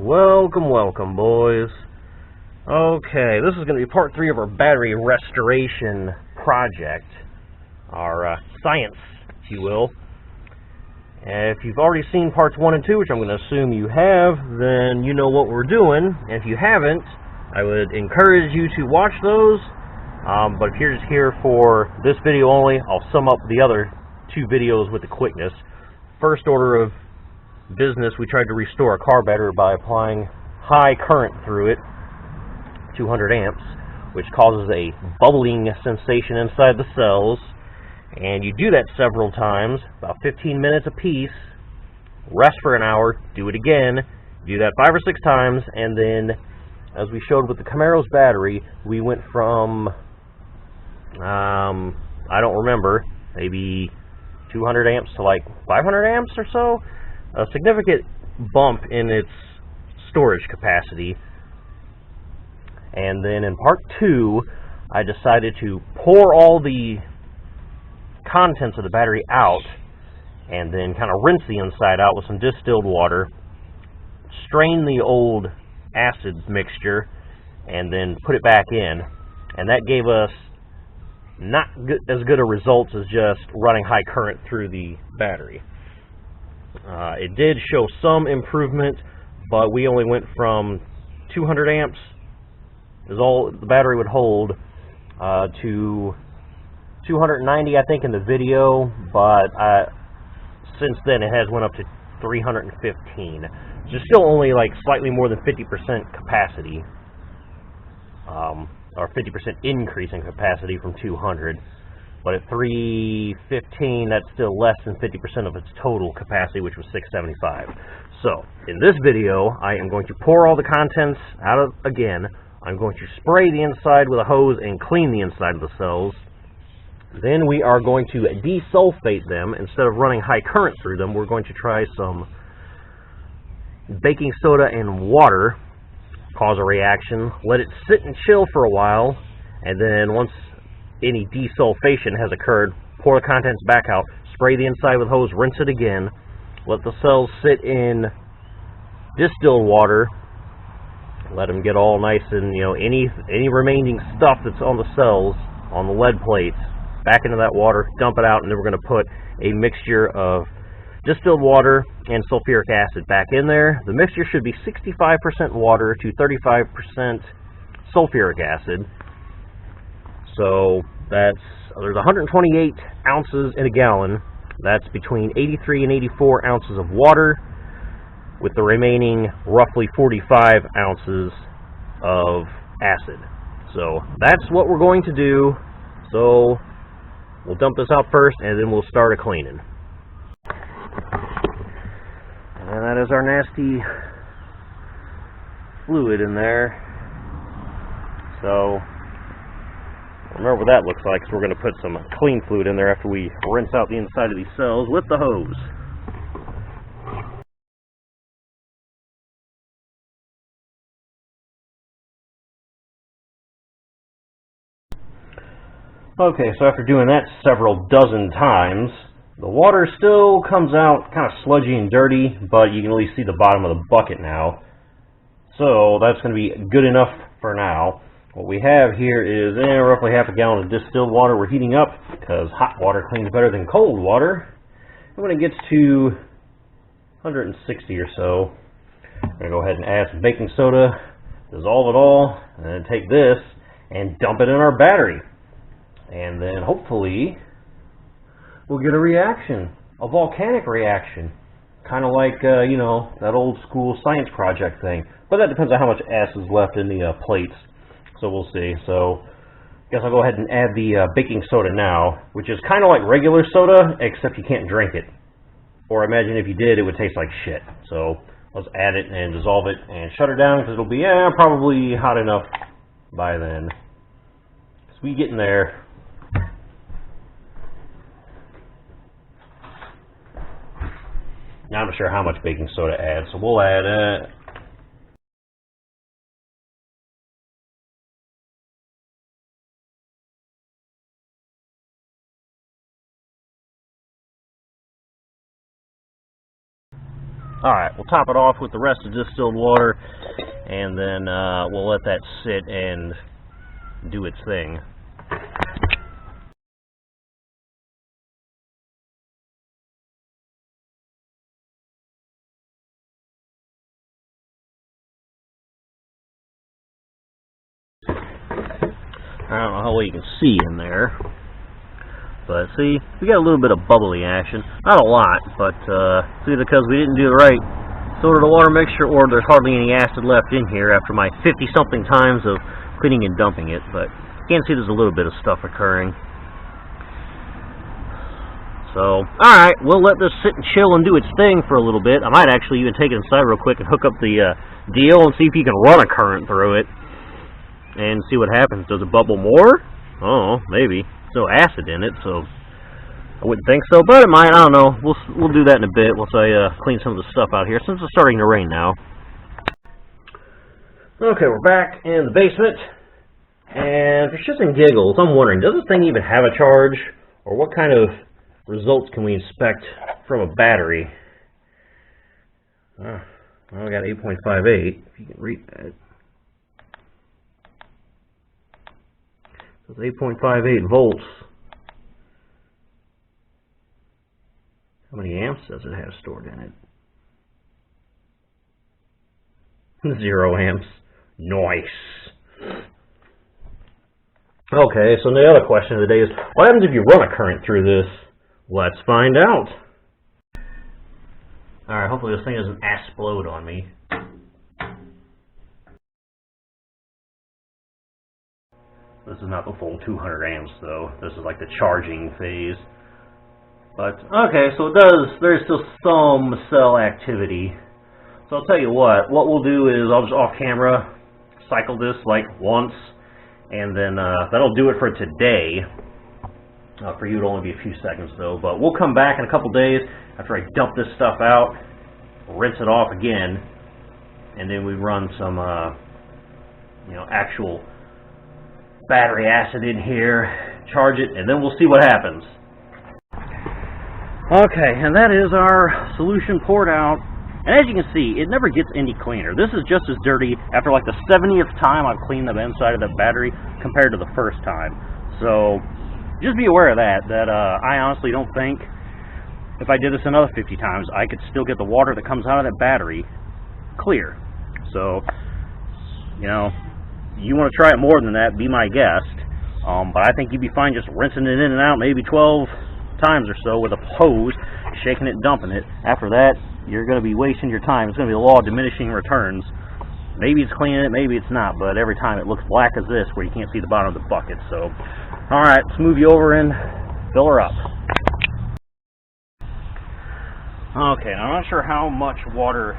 Welcome, welcome, boys. Okay, this is going to be part 3 of our battery restoration project, our science, if you will. If you've already seen parts 1 and 2, which I'm going to assume you have, then you know what we're doing. And if you haven't, I would encourage you to watch those. But if you're just here for this video only, I'll sum up the other 2 videos with the quickness. First order of business, we tried to restore a car battery by applying high current through it, 200 amps, which causes a bubbling sensation inside the cells. And you do that several times, about 15 minutes a piece, rest for an hour, do it again, do that 5 or 6 times, and then, as we showed with the Camaro's battery, we went from, I don't remember, maybe 200 amps to like 500 amps or so. A significant bump in its storage capacity. And then in part 2, I decided to pour all the contents of the battery out and then kind of rinse the inside out with some distilled water, strain the old acid mixture, and then put it back in. And that gave us not as good a results as just running high current through the battery. It did show some improvement, but we only went from 200 amps, is all the battery would hold, to 290, I think, in the video, but since then it has went up to 315. So still only like slightly more than 50% capacity, or 50% increase in capacity from 200. But at 315, that's still less than 50% of its total capacity, which was 675. So, in this video, I am going to pour all the contents out again. I'm going to spray the inside with a hose and clean the inside of the cells. Then we are going to desulfate them. Instead of running high current through them, we're going to try some baking soda and water, cause a reaction, let it sit and chill for a while, and then once any desulfation has occurred, pour the contents back out, spray the inside with hose, rinse it again, let the cells sit in distilled water, let them get all nice and, any remaining stuff that's on the cells, on the lead plates, back into that water, dump it out, and then we're going to put a mixture of distilled water and sulfuric acid back in there. The mixture should be 65% water to 35% sulfuric acid. So there's 128 ounces in a gallon. That's between 83 and 84 ounces of water, with the remaining roughly 45 ounces of acid. So that's what we're going to do. So we'll dump this out first, and then we'll start a cleaning. And that is our nasty fluid in there. So remember what that looks like, so we're going to put some clean fluid in there after we rinse out the inside of these cells with the hose. Okay, so after doing that several dozen times, the water still comes out kind of sludgy and dirty, but you can at least see the bottom of the bucket now. So that's going to be good enough for now. What we have here is roughly half a gallon of distilled water we're heating up, because hot water cleans better than cold water. And when it gets to 160 or so, I'm going to go ahead and add some baking soda, dissolve it all, and then take this and dump it in our battery. And then hopefully we'll get a reaction, a volcanic reaction. Kind of like, that old school science project thing. But that depends on how much acid is left in the plates. So we'll see. So I guess I'll go ahead and add the baking soda now, which is kind of like regular soda, except you can't drink it. Or imagine if you did, it would taste like shit. So let's add it and dissolve it and shut it down, because it'll be probably hot enough by then. So we get in there. Now I'm not sure how much baking soda to add, so we'll add Alright, we'll top it off with the rest of distilled water, and then we'll let that sit and do its thing. I don't know how well you can see in there, but see, we got a little bit of bubbly action. Not a lot, but it's either because we didn't do the right sort of the water mixture, or there's hardly any acid left in here after my 50-something times of cleaning and dumping it. But you can see there's a little bit of stuff occurring. So, alright, we'll let this sit and chill and do its thing for a little bit. I might actually even take it inside real quick and hook up the deal and see if you can run a current through it and see what happens. Does it bubble more? Oh, maybe. There's no acid in it, so I wouldn't think so, but it might. I don't know. We'll do that in a bit once I clean some of the stuff out here, since it's starting to rain now. Okay, we're back in the basement, and for shits and giggles, I'm wondering, does this thing even have a charge, or what kind of results can we inspect from a battery? Well, we got 8.58, if you can read that. So it's 8.58 volts. How many amps does it have stored in it? 0 amps. Nice. Okay, so the other question of the day is, what happens if you run a current through this? Let's find out. Alright, hopefully this thing doesn't explode on me. This is not the full 200 amps though. This is like the charging phase. But, okay, so there's still some cell activity. So I'll tell you what we'll do is I'll just off camera cycle this like once, and then that'll do it for today. For you it'll only be a few seconds though, but we'll come back in a couple days after I dump this stuff out, rinse it off again, and then we run some actual battery acid in here, charge it, and then we'll see what happens. Okay, and that is our solution poured out. And as you can see, it never gets any cleaner. This is just as dirty after like the 70th time I've cleaned the inside of the battery compared to the first time. So just be aware of that, I honestly don't think if I did this another 50 times, I could still get the water that comes out of that battery clear. So, you want to try it more than that, be my guest. But I think you'd be fine just rinsing it in and out maybe 12 times or so with a hose, shaking it and dumping it. After that, you're going to be wasting your time. It's going to be the law of diminishing returns. Maybe it's cleaning it, maybe it's not, but every time it looks black as this where you can't see the bottom of the bucket. So, alright, let's move you over and fill her up. Okay, now I'm not sure how much water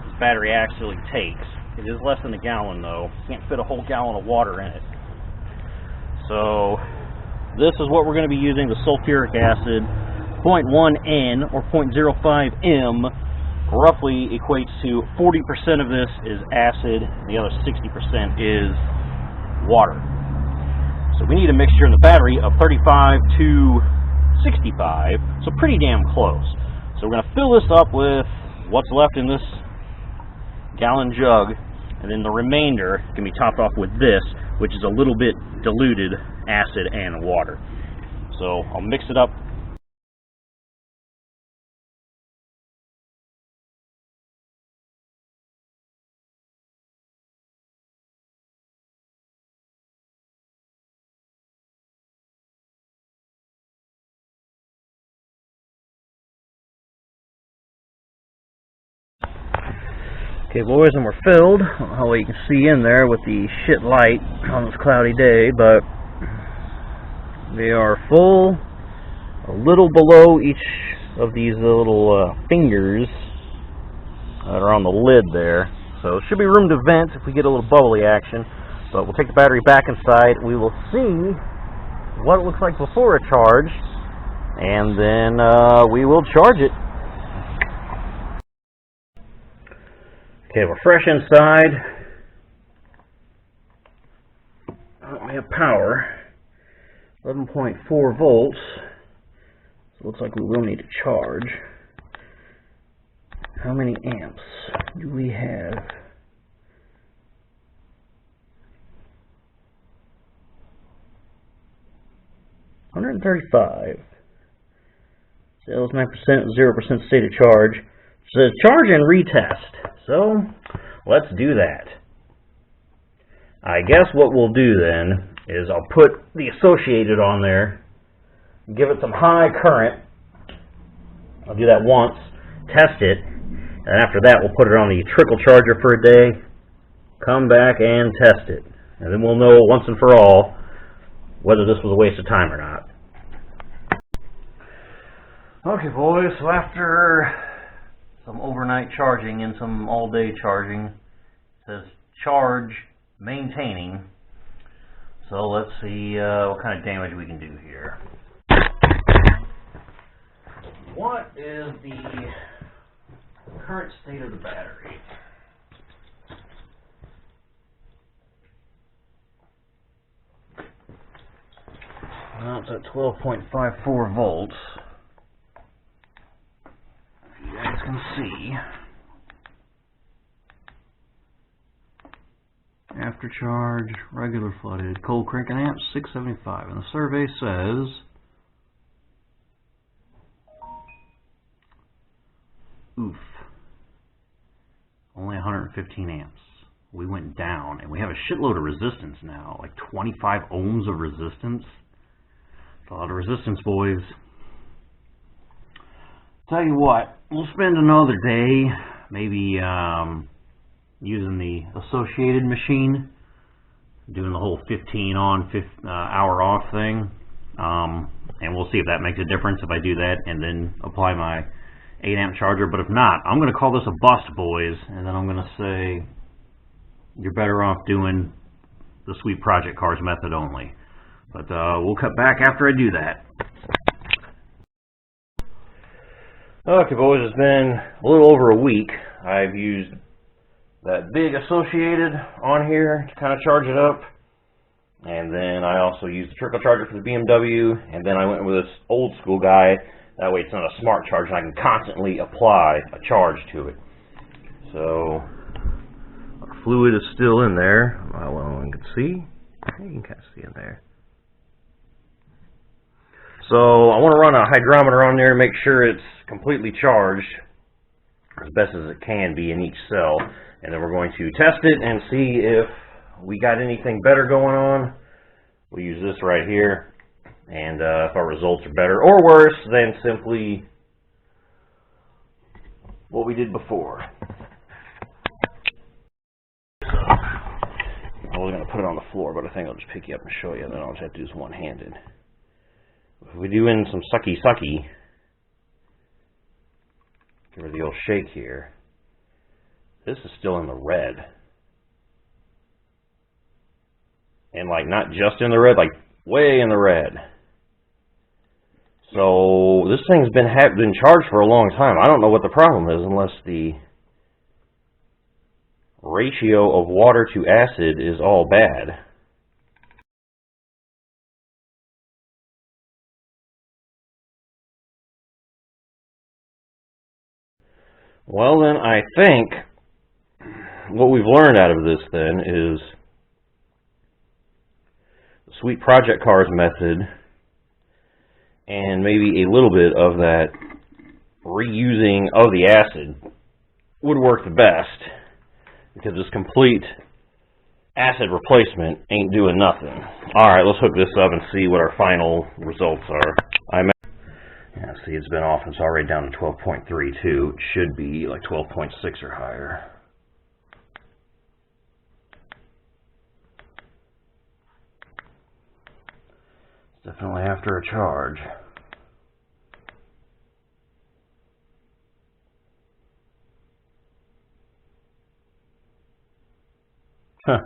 this battery actually takes. It is less than a gallon though. Can't fit a whole gallon of water in it. So, this is what we're going to be using, the sulfuric acid. 0.1N or 0.05 M roughly equates to 40% of this is acid, the other 60% is water. So we need a mixture in the battery of 35 to 65, so pretty damn close. So we're going to fill this up with what's left in this gallon jug, and then the remainder can be topped off with this, which is a little bit diluted acid and water. So I'll mix it up. Okay, boys, and we're filled. I don't know how well you can see in there with the shit light on this cloudy day, but they are full, a little below each of these little fingers that are on the lid there. So, should be room to vent if we get a little bubbly action. But we'll take the battery back inside. We will see what it looks like before a charge, and then we will charge it. Okay, we're fresh inside. We have power, 11.4 volts. So it looks like we will need to charge. how many amps do we have? $135. Sales 9%, 0% state of charge. It says charge and retest. So let's do that. I guess what we'll do then is I'll put the associated on there, give it some high current. I'll do that once, test it, and after that we'll put it on the trickle charger for a day, come back and test it. And then we'll know once and for all whether this was a waste of time or not. Okay boys, so after some overnight charging and some all-day charging, it says charge maintaining. So let's see what kind of damage we can do here. What is the current state of the battery? Well, it's at 12.54 volts. You guys can see. After charge, regular flooded, cold cranking amps, 675. And the survey says oof. Only 115 amps. We went down, and we have a shitload of resistance now, like 25 ohms of resistance. That's a lot of resistance, boys. Tell you what, we'll spend another day, maybe using the associated machine, doing the whole 15 on, hour off thing, and we'll see if that makes a difference if I do that and then apply my 8 amp charger. But if not, I'm going to call this a bust, boys, and then I'm going to say you're better off doing the Sweet Project Cars method only. But we'll cut back after I do that. Okay boys, it's been a little over a week. I've used that big associated on here to kind of charge it up, and then I also used the trickle charger for the BMW, and then I went with this old school guy. That way it's not a smart charge and I can constantly apply a charge to it. So our fluid is still in there. Well, you can see. You can kind of see in there. So I want to run a hydrometer on there to make sure it's completely charged as best as it can be in each cell. And then we're going to test it and see if we got anything better going on. We'll use this right here. And if our results are better or worse than simply what we did before. I was going to put it on the floor, but I think I'll just pick you up and show you, and then I'll just have to do this one-handed. If we do in some sucky, give her the old shake here, this is still in the red. And like not just in the red, like way in the red. So this thing's been charged for a long time. I don't know what the problem is unless the ratio of water to acid is all bad. Well then, I think what we've learned out of this then is the Sweet Project Cars method, and maybe a little bit of that reusing of the acid would work the best, because this complete acid replacement ain't doing nothing. Alright, let's hook this up and see what our final results are. Yeah, see, it's been off. It's already down to 12.32. It should be like 12.6 or higher. It's definitely after a charge. Huh.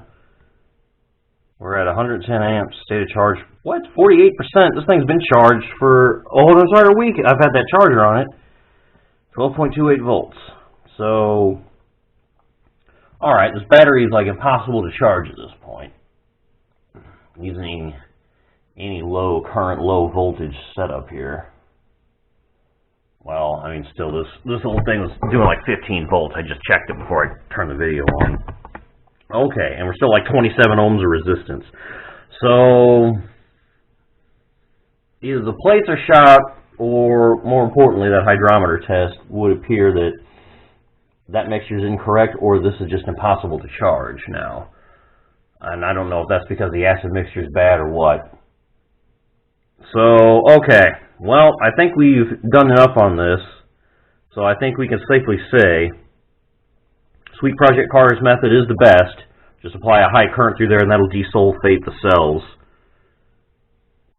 We're at 110 amps, state of charge. What? 48%? This thing's been charged for a whole entire week. I've had that charger on it. 12.28 volts. So, alright, this battery is like impossible to charge at this point, using any low current, low voltage setup here. Well, I I mean, still, this little thing was doing like 15 volts. I just checked it before I turned the video on. Okay, and we're still like 27 ohms of resistance. So, either the plates are shot, or more importantly, that hydrometer test would appear that that mixture is incorrect, or this is just impossible to charge now. And I don't know if that's because the acid mixture is bad or what. So, okay. Well, I think we've done enough on this. So I think we can safely say Sweet Project Cars method is the best. Just apply a high current through there and that'll desulfate the cells.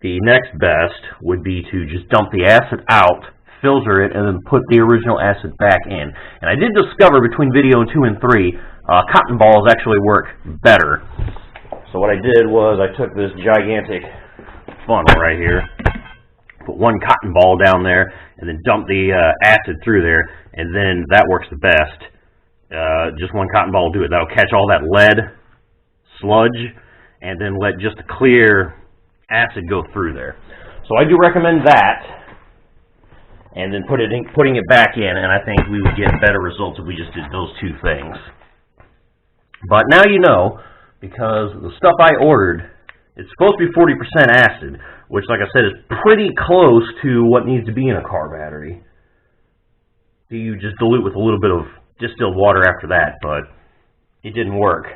The next best would be to just dump the acid out, filter it, and then put the original acid back in. And I did discover between video 2 and 3, cotton balls actually work better. So what I did was I took this gigantic funnel right here, put one cotton ball down there, and then dump the acid through there, and then that works the best. Just one cotton ball will do it. That'll catch all that lead sludge, and then let just the clear acid go through there. So I do recommend that, and then putting it back in, and I think we would get better results if we just did those two things. But now you know, because the stuff I ordered, it's supposed to be 40% acid, which, like I said, is pretty close to what needs to be in a car battery. You just dilute with a little bit of distilled water after that, but it didn't work.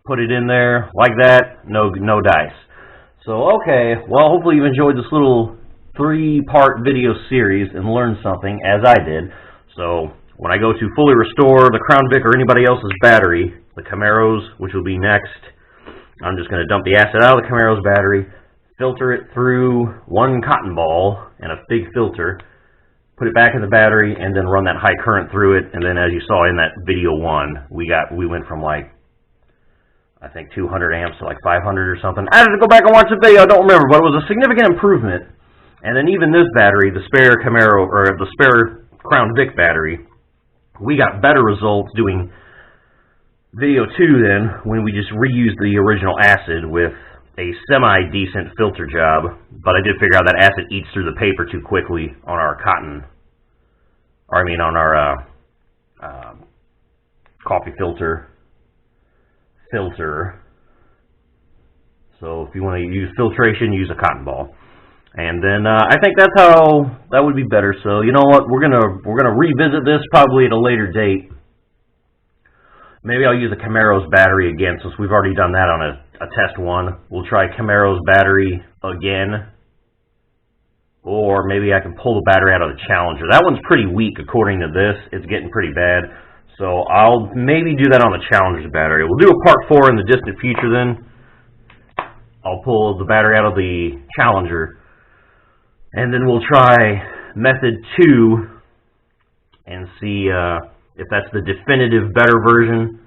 Put it in there like that, no dice. So, okay, well, hopefully you've enjoyed this little 3-part video series and learned something, as I did. So, when I go to fully restore the Crown Vic or anybody else's battery, the Camaro's, which will be next, I'm just going to dump the acid out of the Camaro's battery, filter it through one cotton ball and a big filter, put it back in the battery, and then run that high current through it. And then, as you saw in that video 1, we went from like, I think 200 amps to like 500 or something. I had to go back and watch the video, I don't remember, but it was a significant improvement. And then even this battery, the spare Camaro, or the spare Crown Vic battery, we got better results doing video 2 then, when we just reused the original acid with a semi-decent filter job. But I did figure out that acid eats through the paper too quickly on our cotton, or I mean on our coffee filter. So if you want to use filtration, use a cotton ball. And then I think that's how that would be better. So you know what, we're gonna revisit this probably at a later date. Maybe I'll use a Camaro's battery again, since we've already done that on a test 1. We'll try Camaro's battery again. Or maybe I can pull the battery out of the Challenger. That one's pretty weak according to this. It's getting pretty bad. So I'll maybe do that on the Challenger's battery. We'll do a part 4 in the distant future then. I'll pull the battery out of the Challenger. And then we'll try method 2 and see if that's the definitive better version,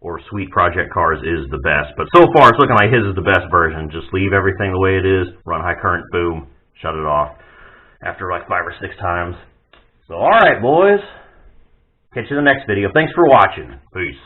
or Sweet Project Cars is the best. But so far it's looking like his is the best version. Just leave everything the way it is, run high current, boom, shut it off after like 5 or 6 times. So alright boys, catch you in the next video. Thanks for watching. Peace.